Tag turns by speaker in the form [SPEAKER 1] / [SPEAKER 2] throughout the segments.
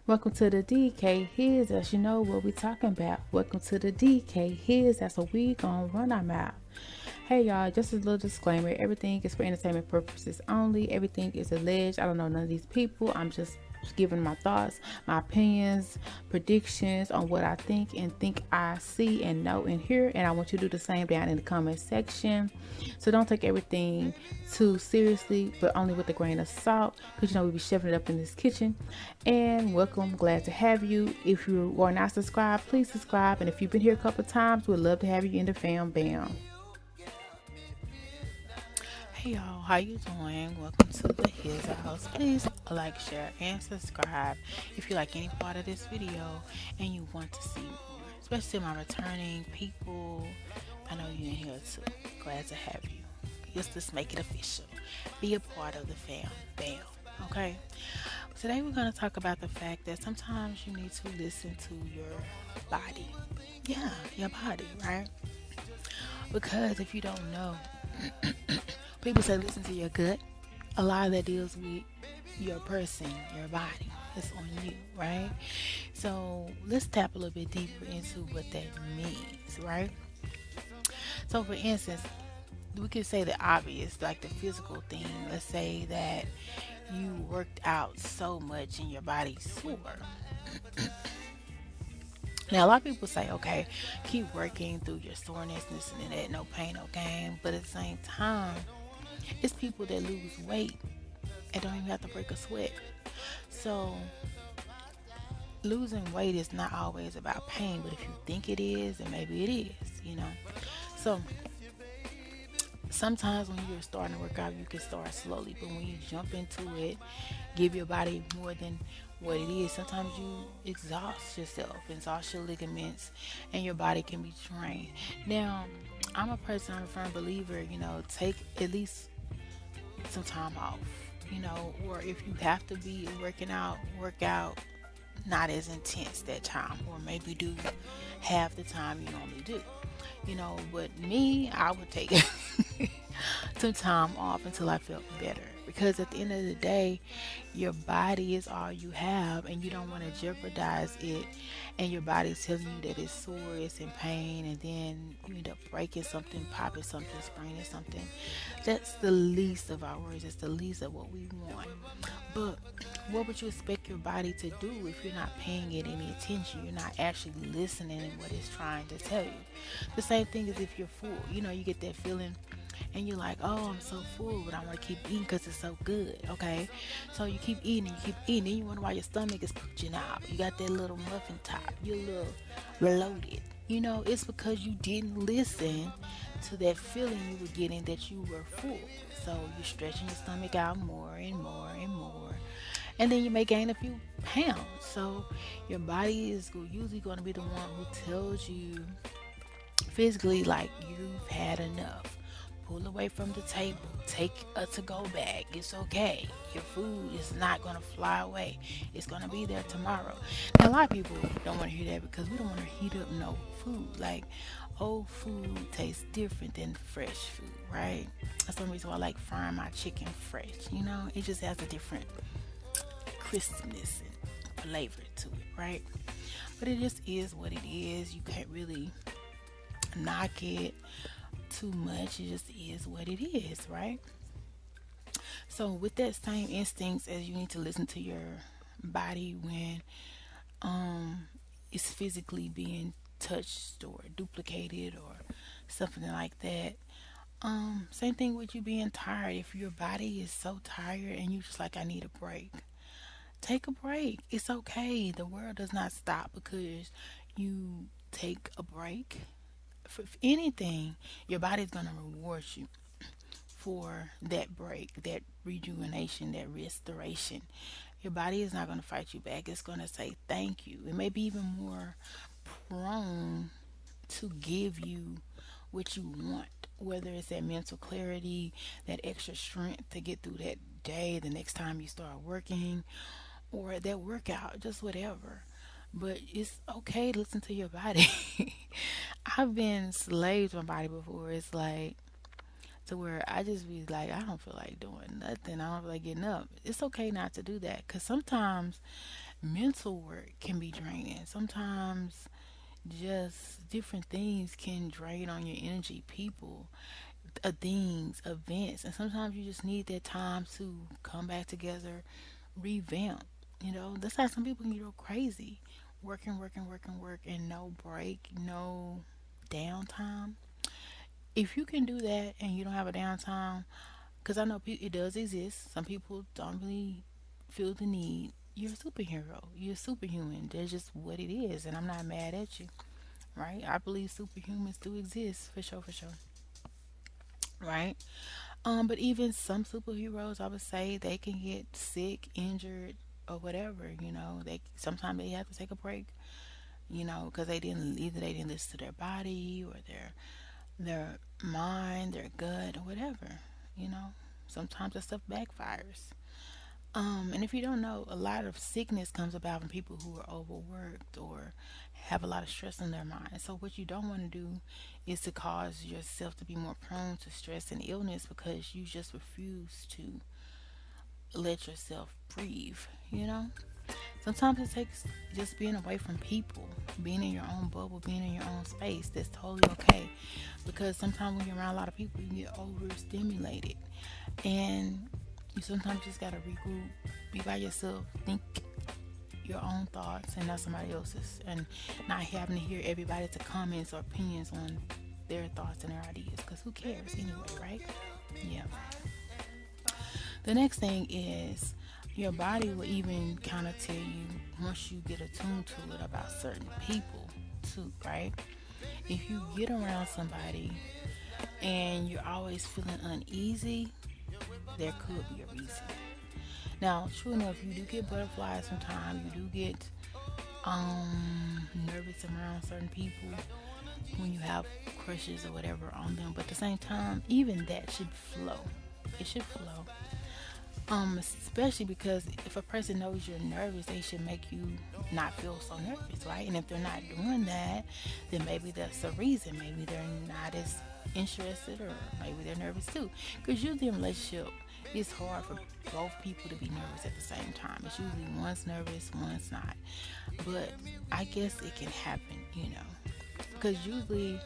[SPEAKER 1] Welcome to the DKHizouse. You know what we talking about. Welcome to the DKHizouse. That's what we gonna run our mouth. Hey y'all, just a little disclaimer. Everything is for entertainment purposes only. Everything is alleged. I don't know none of these people. I'm just giving my thoughts, my opinions, predictions on what I think I see and know and hear. And I want you to do the same down in the comment section. So don't take everything too seriously, but only with a grain of salt, because we be shoving it up in this kitchen. And welcome, glad to have you. If you are not subscribed, please subscribe. And if you've been here a couple of times, we'd love to have you in the fam bam. Hey y'all, how you doing? Welcome to the His House. Please like, share, and subscribe if you like any part of this video and you want to see more. Especially my returning people. I know you're in here too. Glad to have you. Just make it official. Be a part of the fam bam. Okay? Today we're going to talk about the fact that sometimes you need to listen to your body. Yeah, your body, right? Because if you don't know, people say listen to your gut. A lot of that deals with your person, your body. It's on you, right? So let's tap a little bit deeper into what that means, right? So for instance, we could say the obvious, like the physical thing. Let's say that you worked out so much and your body's sore. Now, a lot of people say, okay, keep working through your soreness, this and that, no pain, no gain. But at the same time, it's people that lose weight and don't even have to break a sweat. So, losing weight is not always about pain, but if you think it is, then maybe it is. So, sometimes when you're starting to work out, you can start slowly, but when you jump into it, give your body more than what it is. Sometimes you exhaust yourself, exhaust your ligaments, and your body can be drained. Now, I'm a firm believer, take at least some time off, or if you have to be working out, work out not as intense that time, or maybe do half the time you normally do. But me, I would take some time off until I felt better. Because at the end of the day, your body is all you have, and you don't want to jeopardize it. And your body's telling you that it's sore, it's in pain, and then you end up breaking something, popping something, spraining something. That's the least of our worries. It's the least of what we want. But what would you expect your body to do if you're not paying it any attention? You're not actually listening to what it's trying to tell you. The same thing as if you're full. You get that feeling and you're like, oh, I'm so full, but I want to keep eating because it's so good. Okay, so you keep eating and you keep eating, and you wonder why your stomach is pooching out. You got that little muffin top, you're a little bloated. It's because you didn't listen to that feeling you were getting that you were full. So you're stretching your stomach out more and more and more, and then you may gain a few pounds. So your body is usually going to be the one who tells you physically, like, you've had enough. Pull away from the table. Take a to-go bag. It's okay. Your food is not going to fly away. It's going to be there tomorrow. Now, a lot of people don't want to hear that because we don't want to heat up no food. Like, old food tastes different than fresh food, right? That's the reason why I like frying my chicken fresh. It just has a different crispness and flavor to it, right? But it just is what it is. You can't really knock it too much. It just is what it is, right? So with that same instincts, as you need to listen to your body when it's physically being touched or duplicated or something like that. Same thing with you being tired. If your body is so tired and you just like, I need a break, take a break. It's okay. The world does not stop because you take a break. For anything, your body's going to reward you for that break, that rejuvenation, that restoration. Your body is not going to fight you back. It's going to say thank you. It may be even more prone to give you what you want, whether it's that mental clarity, that extra strength to get through that day, the next time you start working, or that workout, just whatever. But it's okay to listen to your body. I've been slave to my body before. It's like to where I just be like, I don't feel like doing nothing. I don't feel like getting up. It's okay not to do that because sometimes mental work can be draining. Sometimes just different things can drain on your energy. People, things, events, and sometimes you just need that time to come back together, revamp. That's how some people can go crazy, working, working, working, work, and no break, no downtime. If you can do that and you don't have a downtime, because I know it does exist. Some people don't really feel the need. You're a superhero. You're superhuman. That's just what it is, and I'm not mad at you, right? I believe superhumans do exist for sure, for sure, right? But even some superheroes, I would say they can get sick, injured, or whatever. They sometimes they have to take a break. Because they didn't listen to their body or their mind, their gut, or whatever. You know, Sometimes that stuff backfires. And if you don't know, a lot of sickness comes about from people who are overworked or have a lot of stress in their mind. So what you don't want to do is to cause yourself to be more prone to stress and illness because you just refuse to let yourself breathe, you know? Sometimes it takes just being away from people, being in your own bubble, being in your own space. That's totally okay. Because sometimes when you're around a lot of people, you get overstimulated. And you sometimes just gotta regroup, be by yourself, think your own thoughts and not somebody else's. And not having to hear everybody's comments or opinions on their thoughts and their ideas. Because who cares anyway, right? Yeah. The next thing is your body will even kind of tell you once you get attuned to it about certain people too, right? If you get around somebody and you're always feeling uneasy, there could be a reason. Now, true enough, you do get butterflies sometimes. You do get nervous around certain people when you have crushes or whatever on them. But at the same time, even that should flow. It should flow. Especially because if a person knows you're nervous, they should make you not feel so nervous, right? And if they're not doing that, then maybe that's a reason. Maybe they're not as interested, or maybe they're nervous too. Because usually in a relationship, it's hard for both people to be nervous at the same time. It's usually one's nervous, one's not. But I guess it can happen, because usually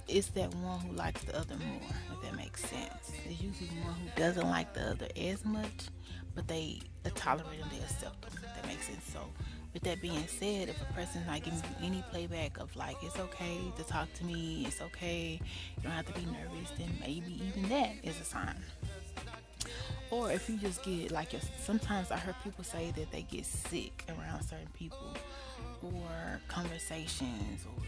[SPEAKER 1] it's that one who likes the other more, if that makes sense. It's usually one who doesn't like the other as much, but they tolerate them, they accept them, if that makes sense. So, with that being said, if a person's not giving you any playback of like, it's okay to talk to me, it's okay, you don't have to be nervous, then maybe even that is a sign. Or if you just get like sometimes I heard people say that they get sick around certain people or conversations or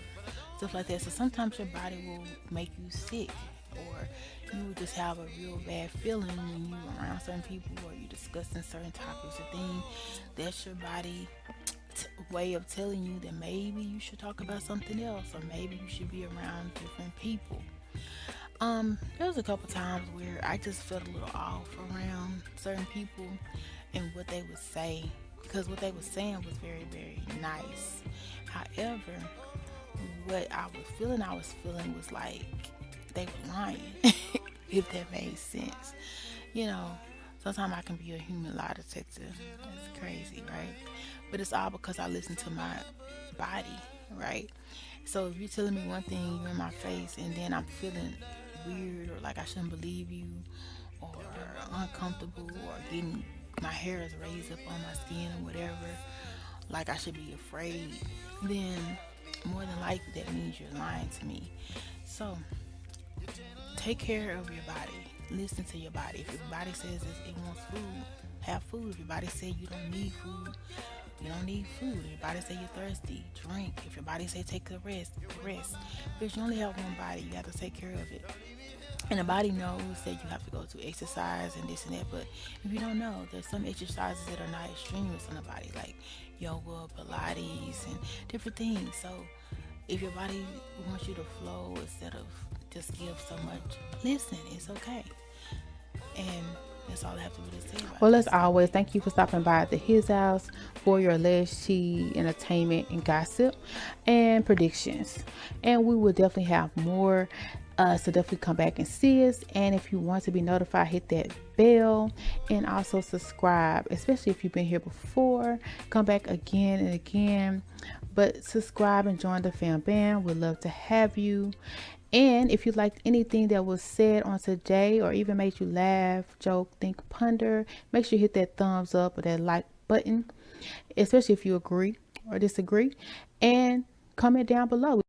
[SPEAKER 1] stuff like that. So sometimes your body will make you sick, or you will just have a real bad feeling when you around certain people or you discussing certain topics or things. That's your body way of telling you that maybe you should talk about something else, or maybe you should be around different people. There was a couple times where I just felt a little off around certain people and what they would say, because what they were saying was very, very nice. However, what I was feeling was like they were lying, if that made sense. You know, Sometimes I can be a human lie detector. That's crazy, right? But it's all because I listen to my body, right? So if you're telling me one thing, you're in my face, and then I'm feeling weird or like I shouldn't believe you or uncomfortable or getting my hair is raised up on my skin or whatever, like I should be afraid, then more than likely that means you're lying to me. So take care of your body. Listen to your body. If your body says it wants food, have food. If your body says you don't need food, you don't need food. If your body say you're thirsty, drink. If your body say take a rest, rest. Because you only have one body, you have to take care of it. And the body knows that you have to go to exercise and this and that. But if you don't know, there's some exercises that are not strenuous on the body, like yoga, Pilates, and different things. So if your body wants you to flow instead of just give so much, listen, it's okay. And that's all I have to really say about
[SPEAKER 2] Well, as
[SPEAKER 1] this.
[SPEAKER 2] always, thank you for stopping by at the His House for your alleged tea, entertainment, and gossip and predictions. And we will definitely have more So definitely come back and see us. And if you want to be notified, hit that bell and also subscribe, especially if you've been here before. Come back again and again. But subscribe and join the fam band. We'd love to have you. And if you liked anything that was said on today or even made you laugh, joke, think, ponder, make sure you hit that thumbs up or that like button, especially if you agree or disagree. And comment down below.